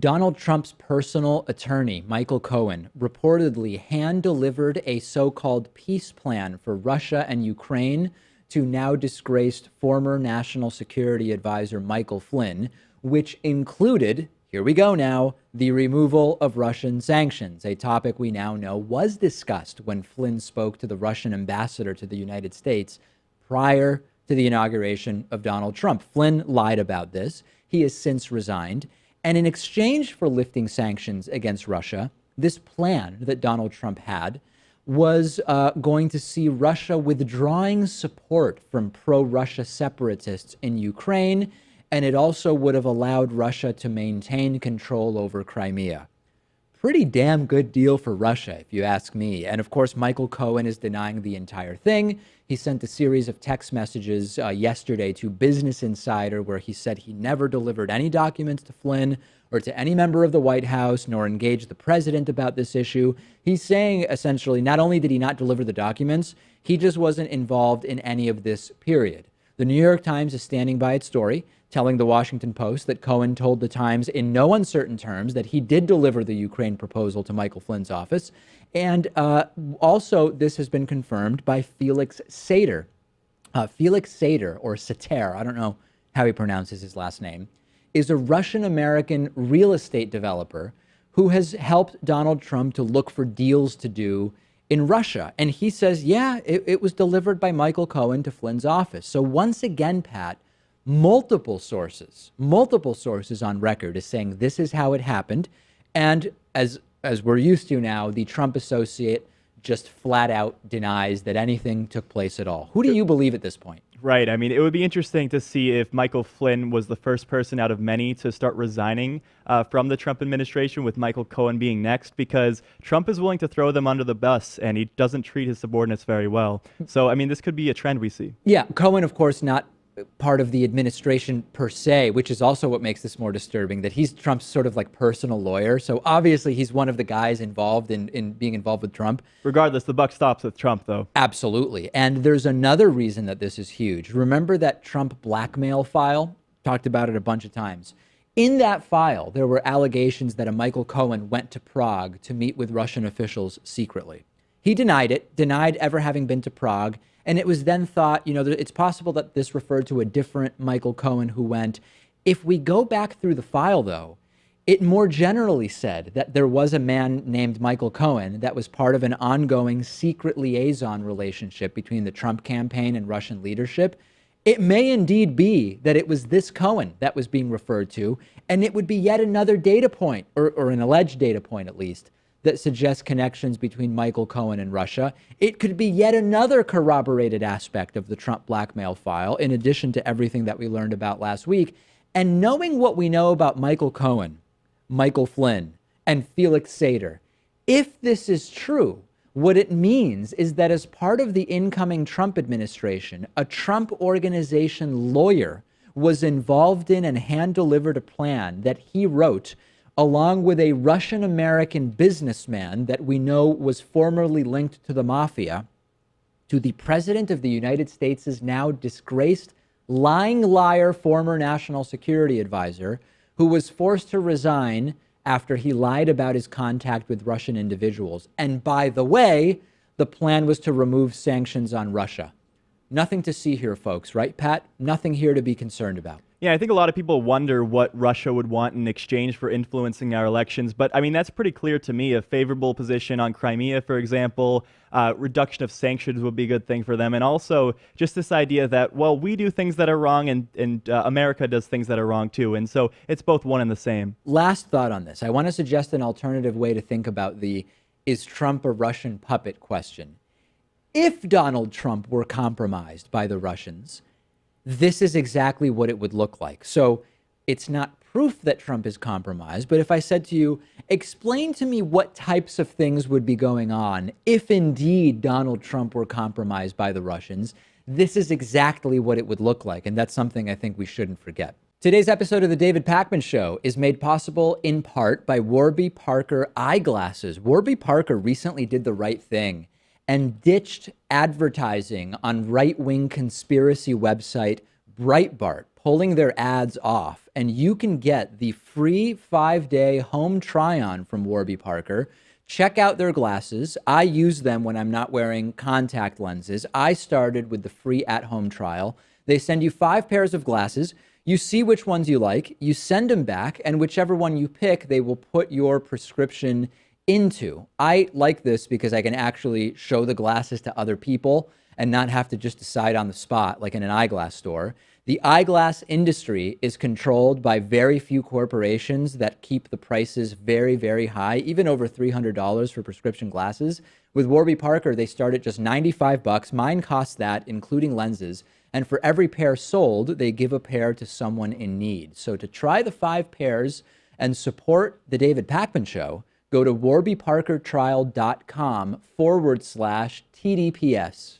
Donald Trump's personal attorney, Michael Cohen, reportedly hand-delivered a so-called peace plan for Russia and Ukraine to now disgraced former National Security Advisor Michael Flynn, which included, here we go now, the removal of Russian sanctions, a topic we now know was discussed when Flynn spoke to the Russian ambassador to the United States prior to the inauguration of Donald Trump. Flynn lied about this. He has since resigned. And in exchange for lifting sanctions against Russia, this plan that Donald Trump had was going to see Russia withdrawing support from pro-Russia separatists in Ukraine, and it also would have allowed Russia to maintain control over Crimea. Pretty damn good deal for Russia, if you ask me. And of course, Michael Cohen is denying the entire thing. He sent a series of text messages yesterday to Business Insider where he said he never delivered any documents to Flynn or to any member of the White House, nor engaged the president about this issue. He's saying essentially, not only did he not deliver the documents, he just wasn't involved in any of this, period. The New York Times is standing by its story, telling the Washington Post that Cohen told the Times in no uncertain terms that he did deliver the Ukraine proposal to Michael Flynn's office. And also, this has been confirmed by Felix Sater. Felix Sater, or Sater, I don't know how he pronounces his last name, is a Russian-American real estate developer who has helped Donald Trump to look for deals to do in Russia. And he says, yeah, it was delivered by Michael Cohen to Flynn's office. So once again, Pat, multiple sources on record is saying this is how it happened. And as we're used to now, the Trump associate just flat out denies that anything took place at all. Who do you believe at this point? Right. I mean, it would be interesting to see if Michael Flynn was the first person out of many to start resigning from the Trump administration, with Michael Cohen being next, because Trump is willing to throw them under the bus and he doesn't treat his subordinates very well. So, I mean, this could be a trend we see. Yeah. Cohen, of course, not part of the administration per se, which is also what makes this more disturbing, that he's Trump's sort of like personal lawyer. So obviously he's one of the guys involved in being involved with Trump. Regardless, the buck stops with Trump, though. Absolutely. And there's another reason that this is huge. Remember that Trump blackmail file? Talked about it a bunch of times. In that file, there were allegations that a Michael Cohen went to Prague to meet with Russian officials secretly. He denied it, denied ever having been to Prague. And it was then thought, it's possible that this referred to a different Michael Cohen who went. If we go back through the file, though, it more generally said that there was a man named Michael Cohen that was part of an ongoing secret liaison relationship between the Trump campaign and Russian leadership. It may indeed be that it was this Cohen that was being referred to, and it would be yet another data point, or an alleged data point at least, that suggests connections between Michael Cohen and Russia. It could be yet another corroborated aspect of the Trump blackmail file, in addition to everything that we learned about last week. And knowing what we know about Michael Cohen, Michael Flynn, and Felix Sater, if this is true, what it means is that as part of the incoming Trump administration, a Trump organization lawyer was involved in and hand-delivered a plan that he wrote along with a Russian-American businessman that we know was formerly linked to the mafia, to the president of the United States' now disgraced, lying liar former national security advisor, who was forced to resign after he lied about his contact with Russian individuals. And by the way, the plan was to remove sanctions on Russia. Nothing to see here, folks, right, Pat? Nothing here to be concerned about. Yeah, I think a lot of people wonder what Russia would want in exchange for influencing our elections. But I mean, that's pretty clear to me. A favorable position on Crimea, for example, reduction of sanctions would be a good thing for them. And also just this idea that, well, we do things that are wrong and America does things that are wrong too. And so it's both one and the same. Last thought on this. I want to suggest an alternative way to think about the is Trump a Russian puppet question. If Donald Trump were compromised by the Russians, this is exactly what it would look like. So it's not proof that Trump is compromised, but if I said to you, explain to me what types of things would be going on if indeed Donald Trump were compromised by the Russians, this is exactly what it would look like. And that's something I think we shouldn't forget. Today's episode of The David Pakman Show is made possible in part by Warby Parker eyeglasses. Warby Parker recently did the right thing and ditched advertising on right-wing conspiracy website Breitbart, pulling their ads off, and you can get the free 5-day home try-on from Warby Parker. Check out their glasses. I use them when I'm not wearing contact lenses. I started with the free at-home trial. They send you 5 pairs of glasses. You see which ones you like. You send them back, and whichever one you pick, they will put your prescription into. I like this because I can actually show the glasses to other people and not have to just decide on the spot like in an eyeglass store. The eyeglass industry is controlled by very few corporations that keep the prices very, very high, even over $300 for prescription glasses. With Warby Parker, they start at just $95. Mine costs that, including lenses. And for every pair sold, they give a pair to someone in need. So to try the 5 pairs and support the David Pakman Show, go to warbyparkertrial.com/TDPS.